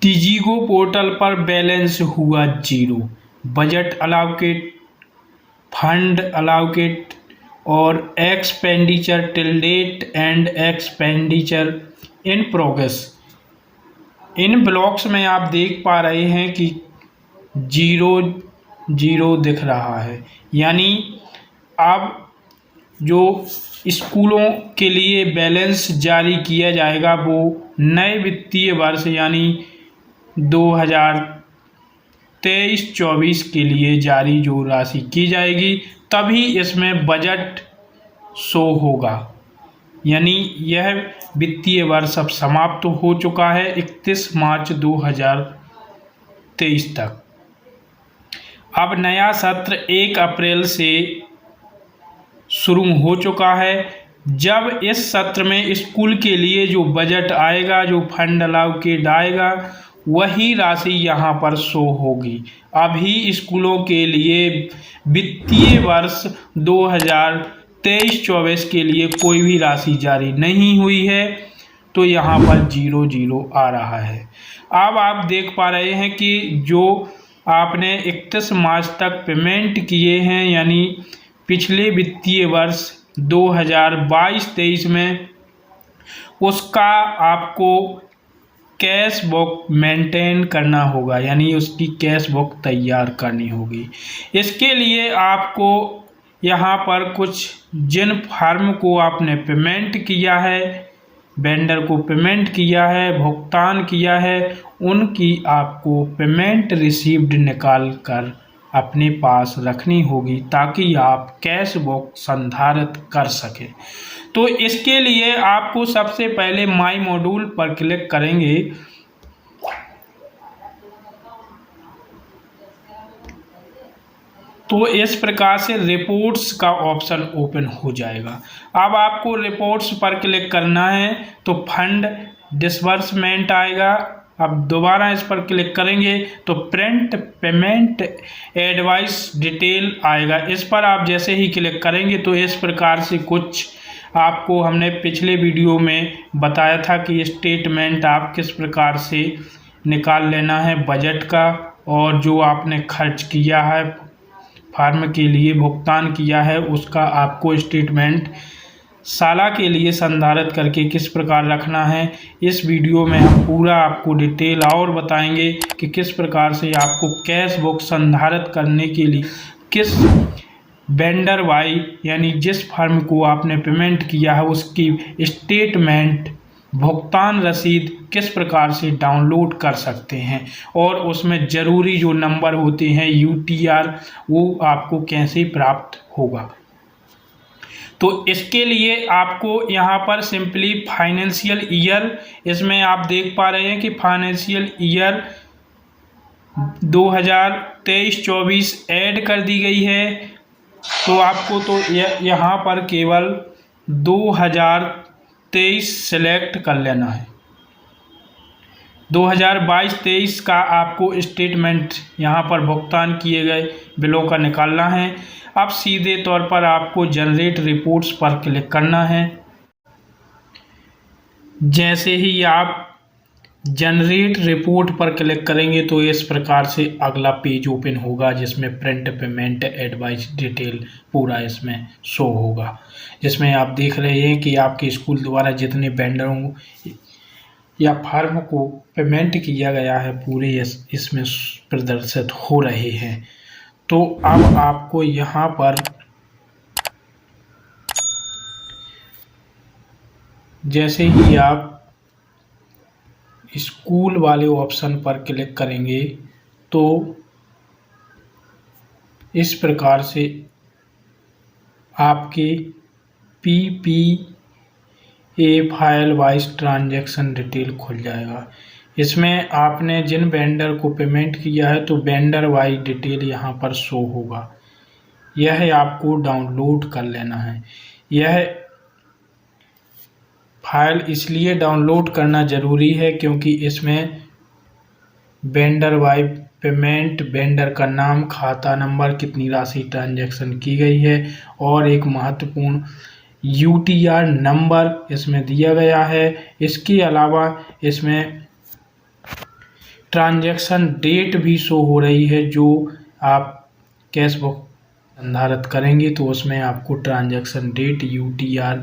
टीजीगो portal पर balance हुआ zero, budget allocate, fund allocate और expenditure till date and expenditure in progress. इन blocks में आप देख पा रहे हैं कि जीरो जीरो दिख रहा है, यानी अब जो स्कूलों के लिए बैलेंस जारी किया जाएगा वो नए वित्तीय वर्ष यानी 2023-24 के लिए जारी जो राशि की जाएगी तभी इसमें बजट शो होगा। यानी यह वित्तीय वर्ष अब समाप्त हो चुका है 31 मार्च 2023 तक। अब नया सत्र 1 अप्रैल से शुरू हो चुका है। जब इस सत्र में स्कूल के लिए जो बजट आएगा, जो फंड अलाउकेट आएगा, वही राशि यहाँ पर शो होगी। अभी स्कूलों के लिए वित्तीय वर्ष 2023-24 के लिए कोई भी राशि जारी नहीं हुई है, तो यहाँ पर जीरो जीरो आ रहा है। अब आप देख पा रहे हैं कि जो आपने 31 मार्च तक पेमेंट किए हैं, यानी पिछले वित्तीय वर्ष 2022-23 में, उसका आपको कैश बुक मेंटेन करना होगा, यानी उसकी कैश बुक तैयार करनी होगी। इसके लिए आपको यहाँ पर कुछ जिन फर्म को आपने पेमेंट किया है, वेंडर को पेमेंट किया है, भुगतान किया है, उनकी आपको पेमेंट रिसीव्ड निकाल कर अपने पास रखनी होगी ताकि आप कैश बुक संधारित कर सकें। तो इसके लिए आपको सबसे पहले माई मॉड्यूल पर क्लिक करेंगे। तो इस प्रकार से रिपोर्ट्स का ऑप्शन ओपन हो जाएगा। अब आपको रिपोर्ट्स पर क्लिक करना है तो फंड डिसबर्समेंट आएगा। अब दोबारा इस पर क्लिक करेंगे तो प्रिंट पेमेंट एडवाइस डिटेल आएगा। इस पर आप जैसे ही क्लिक करेंगे तो इस प्रकार से कुछ आपको हमने पिछले वीडियो में बताया था कि स्टेटमेंट आप किस प्रकार से निकाल लेना है बजट का, और जो आपने खर्च किया है, फार्म के लिए भुगतान किया है, उसका आपको स्टेटमेंट साला के लिए संधारित करके किस प्रकार रखना है। इस वीडियो में हम पूरा आपको डिटेल और बताएंगे कि किस प्रकार से आपको कैश बुक संधारित करने के लिए किस वेंडर वाई यानी जिस फर्म को आपने पेमेंट किया है उसकी स्टेटमेंट भुगतान रसीद किस प्रकार से डाउनलोड कर सकते हैं, और उसमें ज़रूरी जो नंबर होते हैं UTR वो आपको कैसे प्राप्त होगा। तो इसके लिए आपको यहाँ पर सिंपली फाइनेंशियल ईयर, इसमें आप देख पा रहे हैं कि फाइनेंशियल ईयर 2023-24 ऐड कर दी गई है। तो आपको तो यहाँ पर केवल 2023 सेलेक्ट कर लेना है। 2022-23 का आपको स्टेटमेंट यहाँ पर भुगतान किए गए बिलों का निकालना है। अब सीधे तौर पर आपको जनरेट रिपोर्ट्स पर क्लिक करना है। जैसे ही आप जनरेट रिपोर्ट पर क्लिक करेंगे तो इस प्रकार से अगला पेज ओपन होगा जिसमें प्रिंट पेमेंट एडवाइस डिटेल पूरा इसमें शो होगा, जिसमें आप देख रहे हैं कि आपके स्कूल द्वारा जितने वेंडरों या फर्म को पेमेंट किया गया है पूरे इसमें प्रदर्शित हो रहे हैं। तो अब आपको यहाँ पर जैसे ही आप स्कूल वाले ऑप्शन पर क्लिक करेंगे तो इस प्रकार से आपके PPA file wise transaction detail खुल जाएगा। इसमें आपने जिन वेंडर को पेमेंट किया है तो वेंडर वाइज डिटेल यहाँ पर शो होगा। यह आपको डाउनलोड कर लेना है। यह फाइल इसलिए डाउनलोड करना ज़रूरी है क्योंकि इसमें वेंडर वाइज पेमेंट, वेंडर का नाम, खाता नंबर, कितनी राशि ट्रांजैक्शन की गई है और एक महत्वपूर्ण UTR नंबर इसमें दिया गया है। इसके अलावा इसमें ट्रांजैक्शन डेट भी शो हो रही है। जो आप कैश बुक संधारित करेंगे तो उसमें आपको ट्रांजैक्शन डेट UTR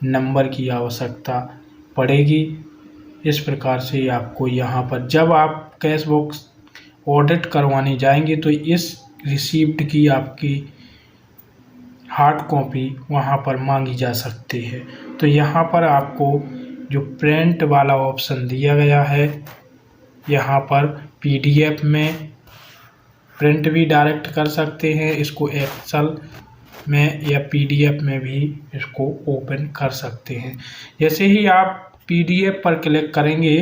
नंबर की आवश्यकता पड़ेगी। इस प्रकार से आपको यहाँ पर जब आप कैश बुक ऑडिट करवाने जाएंगे तो इस रिसीप्ट की आपकी हार्ड कॉपी वहाँ पर मांगी जा सकती है। तो यहाँ पर आपको जो प्रिंट वाला ऑप्शन दिया गया है, यहाँ पर PDF में प्रिंट भी डायरेक्ट कर सकते हैं, इसको एक्सेल में या PDF में भी इसको ओपन कर सकते हैं। जैसे ही आप PDF पर क्लिक करेंगे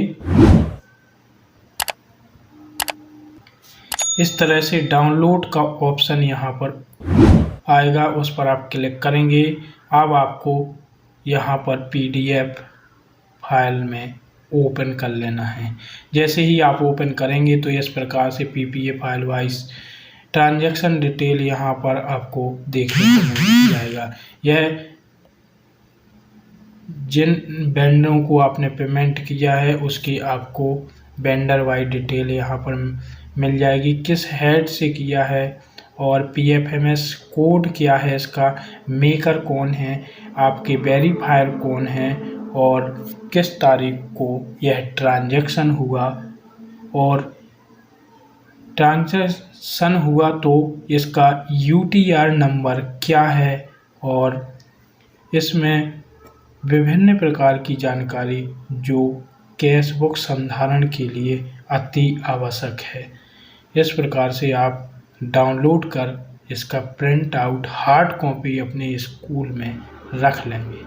इस तरह से डाउनलोड का ऑप्शन यहाँ पर आएगा, उस पर आप क्लिक करेंगे। अब आपको यहाँ पर PDF फाइल में ओपन कर लेना है। जैसे ही आप ओपन करेंगे तो इस प्रकार से PPA file wise transaction detail यहाँ पर आपको देखने को मिल जाएगा। यह जिन वेंडरों को आपने पेमेंट किया है उसकी आपको वेंडर वाइज डिटेल यहाँ पर मिल जाएगी, किस हेड से किया है और PFMS कोड क्या है, इसका मेकर कौन है, आपके वेरीफायर कौन है और किस तारीख को यह ट्रांजैक्शन हुआ, और ट्रांजैक्शन हुआ तो इसका UTR नंबर क्या है, और इसमें विभिन्न प्रकार की जानकारी जो कैश बुक संधारण के लिए अति आवश्यक है। इस प्रकार से आप डाउनलोड कर इसका प्रिंट आउट हार्ड कॉपी अपने स्कूल में रख लेंगे,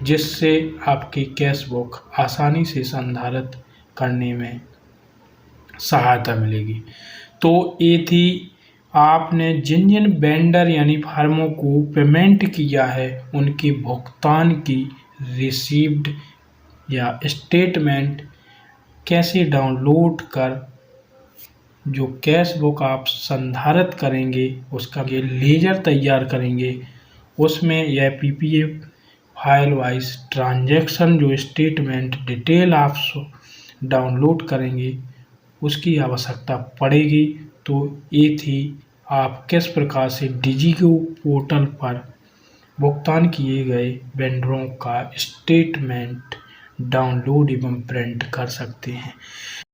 जिससे आपकी कैश बुक आसानी से संधारित करने में सहायता मिलेगी। तो ये थी आपने जिन जिन वेंडर यानी फर्मों को पेमेंट किया है उनके भुगतान की रिसीव्ड या स्टेटमेंट कैसे डाउनलोड कर जो कैश बुक आप संधारित करेंगे उसका ये लेजर तैयार करेंगे, उसमें यह PPA फाइल वाइज ट्रांजैक्शन जो स्टेटमेंट डिटेल आप डाउनलोड करेंगे उसकी आवश्यकता पड़ेगी। तो ये थी आप किस प्रकार से डिजिको पोर्टल पर भुगतान किए गए वेंडरों का स्टेटमेंट डाउनलोड एवं प्रिंट कर सकते हैं।